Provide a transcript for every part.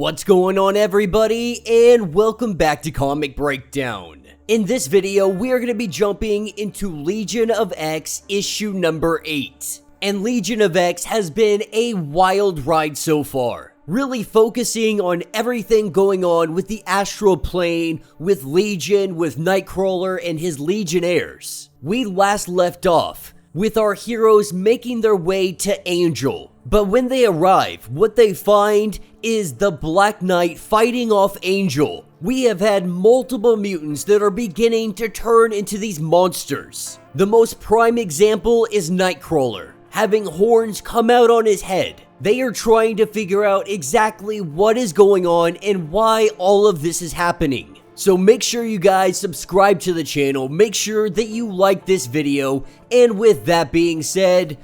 What's going on, everybody, and welcome back to Comic Breakdown. In this video, we are going to be jumping into Legion of X issue number 8. And Legion of X has been a wild ride so far, really focusing on everything going on with the astral plane, with Legion, with Nightcrawler, and his Legionnaires. We last left off with our heroes making their way to Angel. But when they arrive, what they find is the Black Knight fighting off Angel. We have had multiple mutants that are beginning to turn into these monsters. The most prime example is Nightcrawler, having horns come out on his head. They are trying to figure out exactly what is going on and why all of this is happening. So make sure you guys subscribe to the channel, make sure that you like this video, and with that being said,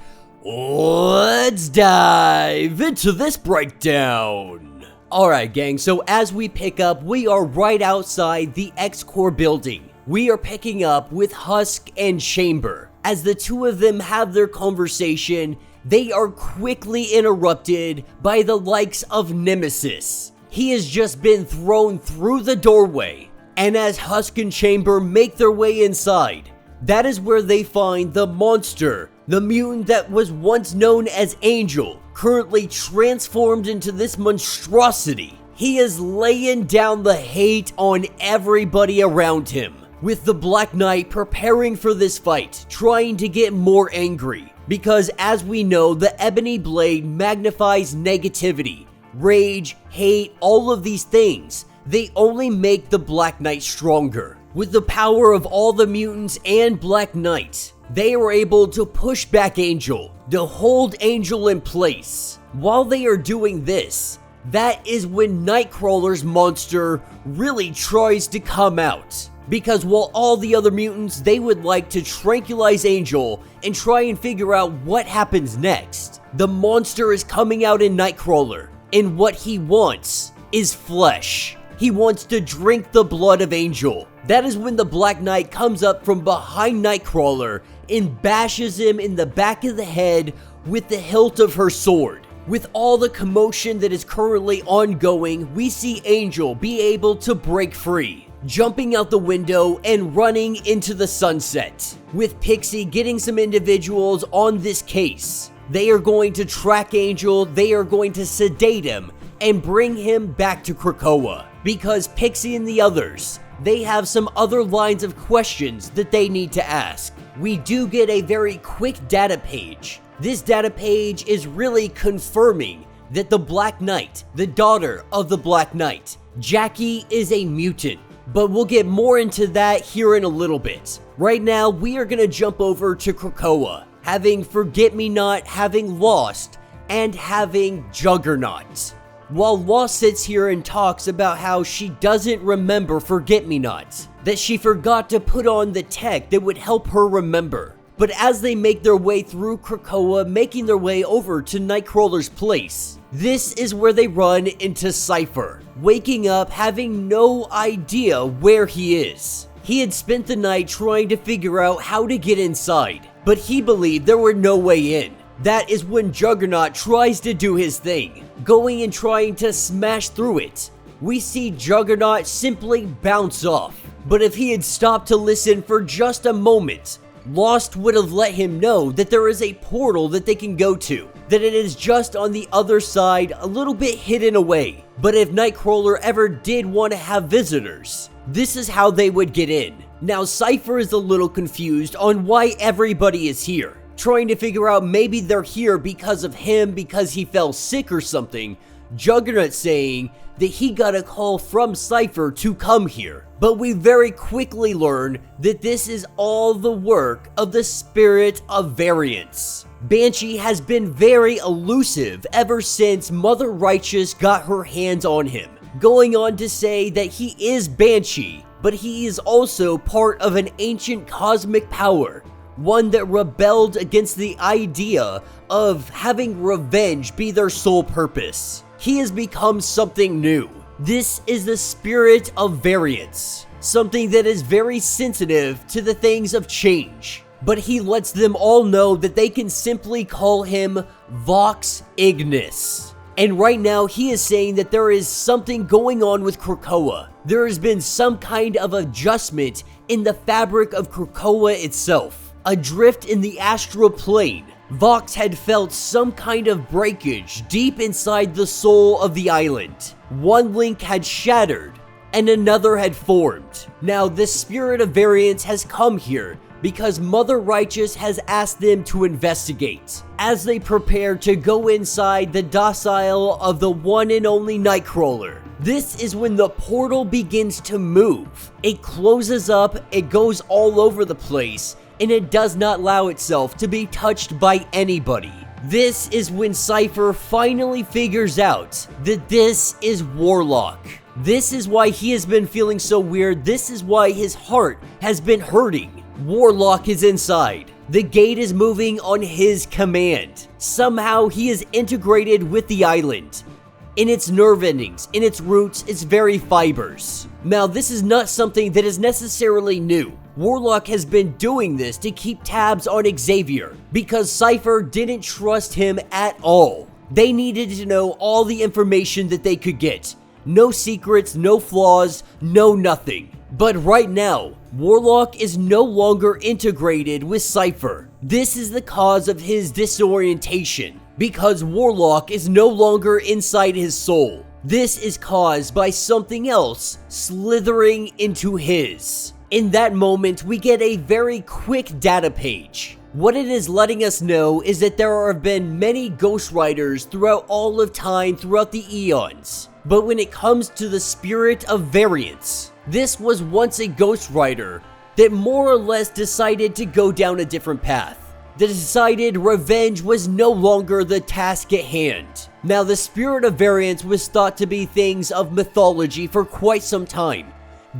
let's dive into this breakdown. Alright gang, so as we pick up, we are right outside the X-Core building. We are picking up with Husk and Chamber. As the two of them have their conversation, they are quickly interrupted by the likes of Nemesis. He has just been thrown through the doorway, and as Husk and Chamber make their way inside, that is where they find the monster, the mutant that was once known as Angel, currently transformed into this monstrosity. He is laying down the hate on everybody around him, with the Black Knight preparing for this fight, trying to get more angry, because as we know, the Ebony Blade magnifies negativity, rage, hate, all of these things. They only make the Black Knight stronger. With the power of all the mutants and Black Knight, they are able to push back Angel, to hold Angel in place. While they are doing this, that is when Nightcrawler's monster really tries to come out. Because while all the other mutants, they would like to tranquilize Angel and try and figure out what happens next, the monster is coming out in Nightcrawler, and what he wants is flesh. He wants to drink the blood of Angel. That is when the Black Knight comes up from behind Nightcrawler and bashes him in the back of the head with the hilt of her sword. With all the commotion that is currently ongoing, we see Angel be able to break free, jumping out the window and running into the sunset. With Pixie getting some individuals on this case, they are going to track Angel, they are going to sedate him, and bring him back to Krakoa. Because Pixie and the others, they have some other lines of questions that they need to ask. We do get a very quick data page. This data page is really confirming that the Black Knight, the daughter of the Black Knight, Jackie, is a mutant. But we'll get more into that here in a little bit. Right now, we are going to jump over to Krakoa, having Forget-Me-Not, having Lost, and having Juggernaut. While Lost sits here and talks about how she doesn't remember Forget-Me-Not, that she forgot to put on the tech that would help her remember. But as they make their way through Krakoa, making their way over to Nightcrawler's place, this is where they run into Cypher, waking up having no idea where he is. He had spent the night trying to figure out how to get inside, but he believed there were no way in. That is when Juggernaut tries to do his thing, going and trying to smash through it. We see Juggernaut simply bounce off, but if he had stopped to listen for just a moment, Lost would have let him know that there is a portal that they can go to, that it is just on the other side, a little bit hidden away. But if Nightcrawler ever did want to have visitors, this is how they would get in. Now Cypher is a little confused on why everybody is here, trying to figure out maybe they're here because of him, because he fell sick or something. Juggernaut saying that he got a call from Cypher to come here. But we very quickly learn that this is all the work of the Spirit of Variance. Banshee has been very elusive ever since Mother Righteous got her hands on him, going on to say that he is Banshee, but he is also part of an ancient cosmic power, one that rebelled against the idea of having revenge be their sole purpose. He has become something new. This is the Spirit of Variance, something that is very sensitive to the things of change. But he lets them all know that they can simply call him Vox Ignis. And right now, he is saying that there is something going on with Krakoa. There has been some kind of adjustment in the fabric of Krakoa itself. A drift in the astral plane. Vox had felt some kind of breakage deep inside the soul of the island. One link had shattered, and another had formed. Now, the Spirit of Variance has come here because Mother Righteous has asked them to investigate, as they prepare to go inside the docile of the one and only Nightcrawler. This is when the portal begins to move. It closes up, it goes all over the place, and it does not allow itself to be touched by anybody. This is when Cypher finally figures out that this is Warlock. This is why he has been feeling so weird. This is why his heart has been hurting. Warlock is inside. The gate is moving on his command. Somehow he is integrated with the island. In its nerve endings, in its roots, its very fibers. Now, this is not something that is necessarily new. Warlock has been doing this to keep tabs on Xavier because Cypher didn't trust him at all. They needed to know all the information that they could get. No secrets, no flaws, no nothing. But right now, Warlock is no longer integrated with Cypher. This is the cause of his disorientation, because Warlock is no longer inside his soul. This is caused by something else slithering into his. In that moment, we get a very quick data page. What it is letting us know is that there have been many Ghost Riders throughout all of time, throughout the eons. But when it comes to the Spirit of Variance, this was once a Ghost Rider that more or less decided to go down a different path. That decided revenge was no longer the task at hand. Now, the Spirit of Variance was thought to be things of mythology for quite some time,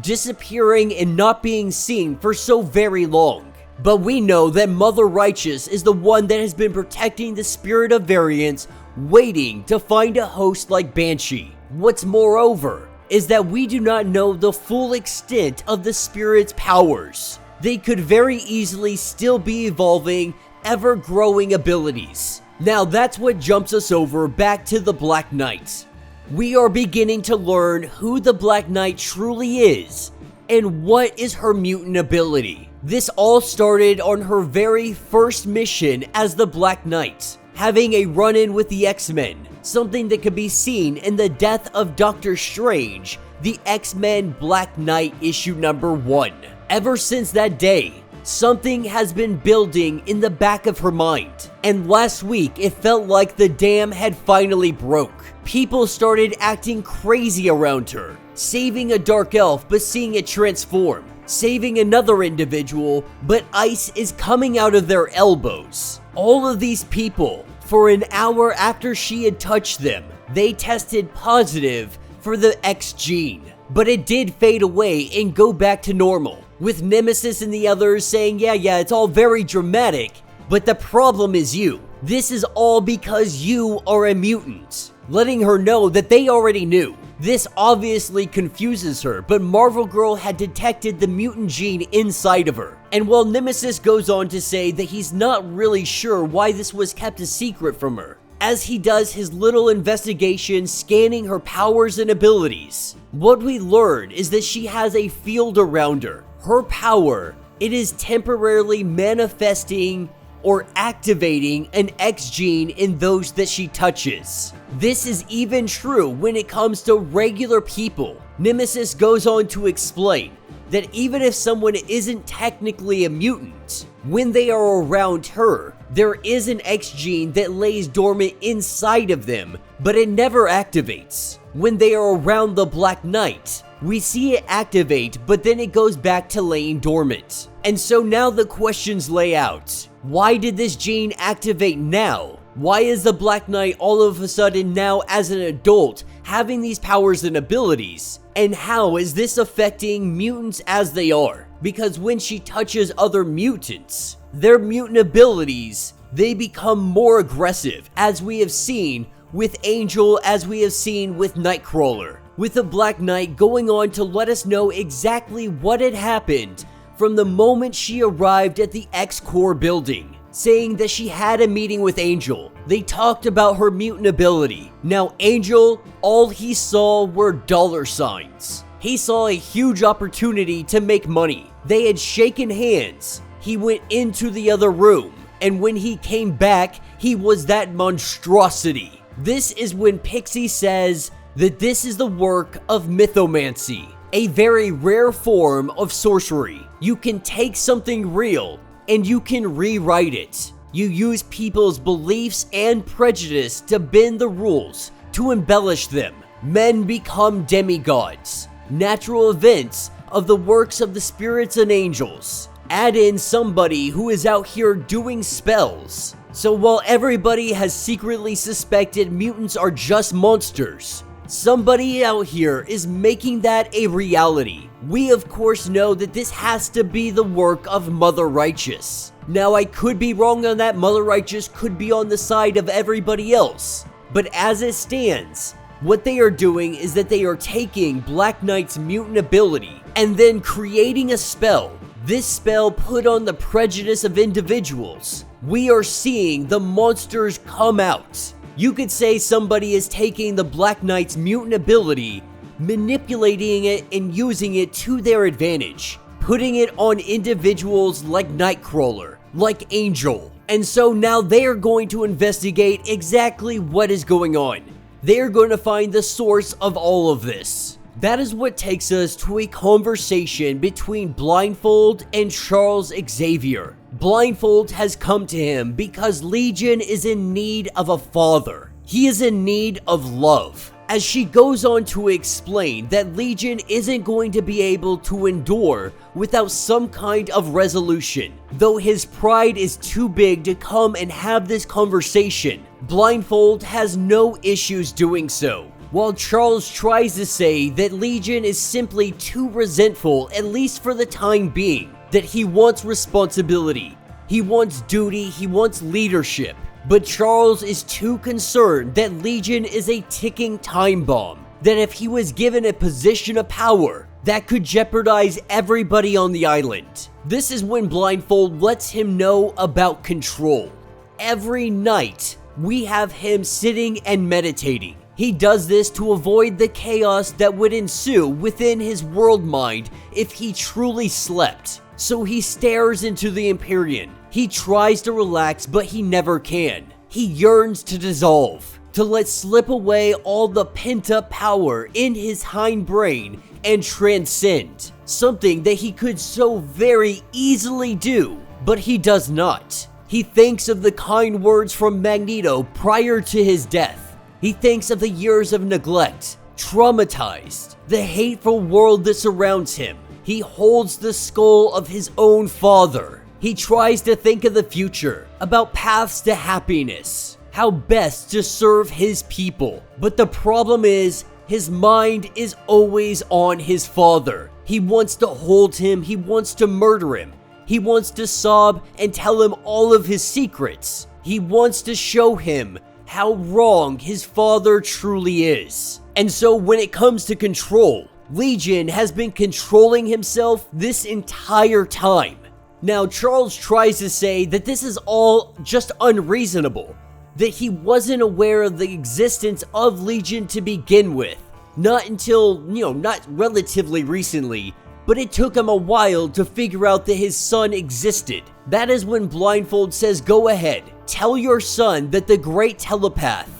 disappearing and not being seen for so very long. But we know that Mother Righteous is the one that has been protecting the Spirit of Variance, waiting to find a host like Banshee. What's moreover is that we do not know the full extent of the Spirit's powers. They could very easily still be evolving, ever-growing abilities. Now that's what jumps us over back to the Black Knight. We are beginning to learn who the Black Knight truly is, and what is her mutant ability. This all started on her very first mission as the Black Knight, having a run-in with the X-Men, something that could be seen in the death of Doctor Strange, the X-Men Black Knight issue number 1. Ever since that day, something has been building in the back of her mind. And last week, it felt like the dam had finally broke. People started acting crazy around her, saving a dark elf but seeing it transform, saving another individual but ice is coming out of their elbows. All of these people, for an hour after she had touched them, they tested positive for the X gene. But it did fade away and go back to normal, with Nemesis and the others saying, yeah, it's all very dramatic, but the problem is you. This is all because you are a mutant. Letting her know that they already knew. This obviously confuses her, but Marvel Girl had detected the mutant gene inside of her. And while Nemesis goes on to say that he's not really sure why this was kept a secret from her, as he does his little investigation scanning her powers and abilities, what we learn is that she has a field around her. Her power, it is temporarily manifesting or activating an X gene in those that she touches. This is even true when it comes to regular people. Nemesis goes on to explain that even if someone isn't technically a mutant, when they are around her, there is an X gene that lays dormant inside of them, but it never activates. When they are around the Black Knight, we see it activate, but then it goes back to laying dormant. And so now the questions lay out. Why did this gene activate now? Why is the Black Knight all of a sudden now as an adult having these powers and abilities? And how is this affecting mutants as they are? Because when she touches other mutants, their mutant abilities, they become more aggressive, as we have seen with Angel, as we have seen with Nightcrawler, with the Black Knight going on to let us know exactly what had happened from the moment she arrived at the X-Core building, saying that she had a meeting with Angel, They talked about her mutant ability. Now Angel, all he saw were dollar signs. He saw a huge opportunity to make money. They had shaken hands. He went into the other room, and when he came back, he was that monstrosity. This is when Pixie says that this is the work of mythomancy, a very rare form of sorcery. You can take something real and you can rewrite it. You use people's beliefs and prejudice to bend the rules, to embellish them. Men become demigods. Natural events of the works of the spirits and angels. Add in somebody who is out here doing spells. So while everybody has secretly suspected mutants are just monsters, somebody out here is making that a reality. We of course know that this has to be the work of Mother Righteous. Now I could be wrong on that. Mother Righteous could be on the side of everybody else. But as it stands, what they are doing is that they are taking Black Knight's mutant ability and then creating a spell. This spell put on the prejudice of individuals. We are seeing the monsters come out. You could say somebody is taking the Black Knight's mutant ability, manipulating it and using it to their advantage, putting it on individuals like Nightcrawler, like Angel. And so now they are going to investigate exactly what is going on. They are going to find the source of all of this. That is what takes us to a conversation between Blindfold and Charles Xavier. Blindfold has come to him because Legion is in need of a father. He is in need of love. As she goes on to explain that Legion isn't going to be able to endure without some kind of resolution. Though his pride is too big to come and have this conversation, Blindfold has no issues doing so. While Charles tries to say that Legion is simply too resentful, at least for the time being, that he wants responsibility, he wants duty, he wants leadership. But Charles is too concerned that Legion is a ticking time bomb, that if he was given a position of power, that could jeopardize everybody on the island. This is when Blindfold lets him know about control. Every night, we have him sitting and meditating. He does this to avoid the chaos that would ensue within his world mind if he truly slept. So he stares into the Empyrean. He tries to relax, but he never can. He yearns to dissolve, to let slip away all the pent-up power in his hindbrain and transcend. Something that he could so very easily do, but he does not. He thinks of the kind words from Magneto prior to his death. He thinks of the years of neglect, traumatized, the hateful world that surrounds him. He holds the skull of his own father. He tries to think of the future, about paths to happiness, how best to serve his people. But the problem is, his mind is always on his father. He wants to hold him, he wants to murder him. He wants to sob and tell him all of his secrets. He wants to show him how wrong his father truly is. And so when it comes to control, Legion has been controlling himself this entire time. Now, Charles tries to say that this is all just unreasonable, that he wasn't aware of the existence of Legion to begin with. Not until, not relatively recently, but it took him a while to figure out that his son existed. That is when Blindfold says, go ahead, tell your son that the great telepath,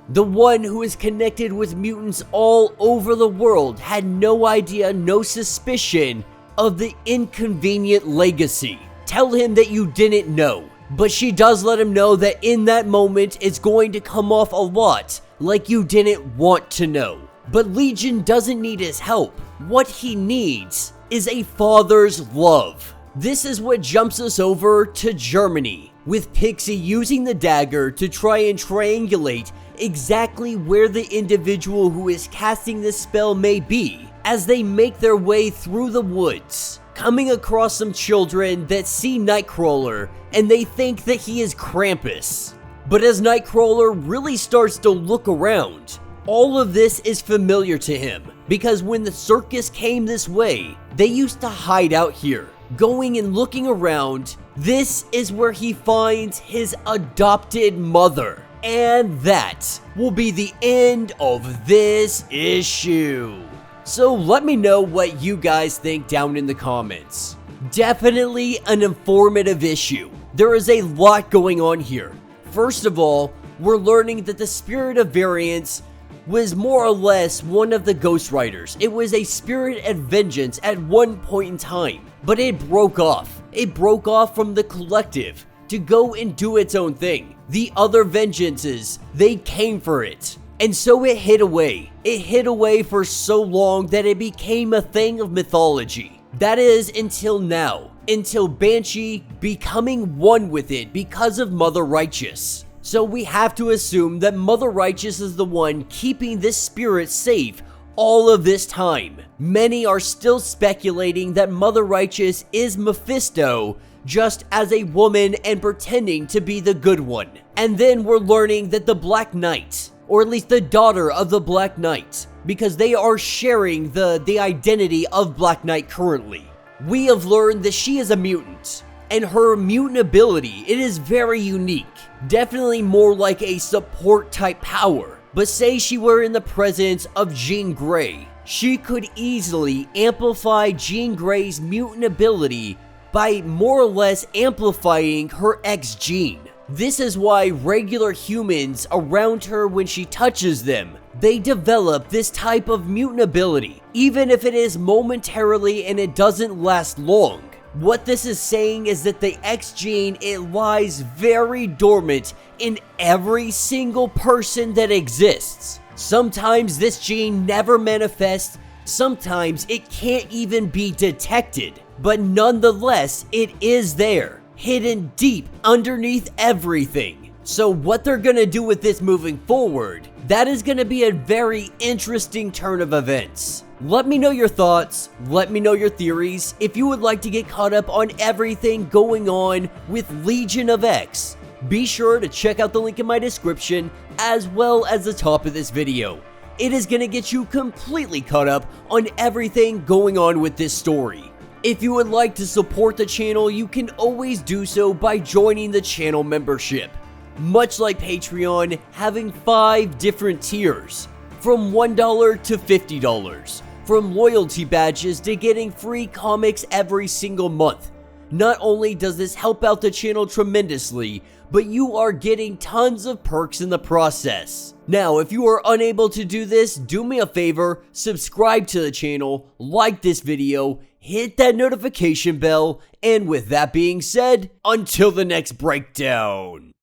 the one who is connected with mutants all over the world, had no idea, no suspicion of the inconvenient legacy. Tell him that you didn't know. But she does let him know that in that moment it's going to come off a lot like you didn't want to know. But Legion doesn't need his help. What he needs is a father's love. This is what jumps us over to Germany, with Pixie using the dagger to try and triangulate exactly where the individual who is casting this spell may be as they make their way through the woods, coming across some children that see Nightcrawler and they think that he is Krampus. But as Nightcrawler really starts to look around, all of this is familiar to him, because when the circus came this way, they used to hide out here. Going and looking around, this is where he finds his adopted mother. And that will be the end of this issue. So let me know what you guys think down in the comments. Definitely an informative issue. There is a lot going on here. First of all, we're learning that the Spirit of Variance was more or less one of the Ghost Riders. It was a spirit of vengeance at one point in time, but it broke off. It broke off from the collective to go and do its own thing. The other vengeances, they came for it. And so it hid away. It hid away for so long that it became a thing of mythology. That is until now. Until Banshee becoming one with it because of Mother Righteous. So we have to assume that Mother Righteous is the one keeping this spirit safe all of this time. Many are still speculating that Mother Righteous is Mephisto just as a woman and pretending to be the good one. And then we're learning that the Black Knight, or at least the daughter of the Black Knight, because they are sharing the identity of Black Knight currently. We have learned that she is a mutant, and her mutant ability, it is very unique. Definitely more like a support type power. But say she were in the presence of Jean Grey, she could easily amplify Jean Grey's mutant ability by more or less amplifying her ex-Jean. This is why regular humans around her, when she touches them, they develop this type of mutant ability, even if it is momentarily and it doesn't last long. What this is saying is that the X gene, it lies very dormant in every single person that exists. Sometimes this gene never manifests, sometimes it can't even be detected, but nonetheless, it is there, hidden deep underneath everything. So what they're gonna do with this moving forward, that is gonna be a very interesting turn of events. Let me know your thoughts, let me know your theories. If you would like to get caught up on everything going on with Legion of X, be sure to check out the link in my description as well as the top of this video. It is gonna get you completely caught up on everything going on with this story. If you would like to support the channel, you can always do so by joining the channel membership. Much like Patreon, having 5 different tiers, from $1 to $50, from loyalty badges to getting free comics every single month. Not only does this help out the channel tremendously, but you are getting tons of perks in the process. Now, if you are unable to do this, do me a favor, subscribe to the channel, like this video, hit that notification bell, and with that being said, until the next breakdown.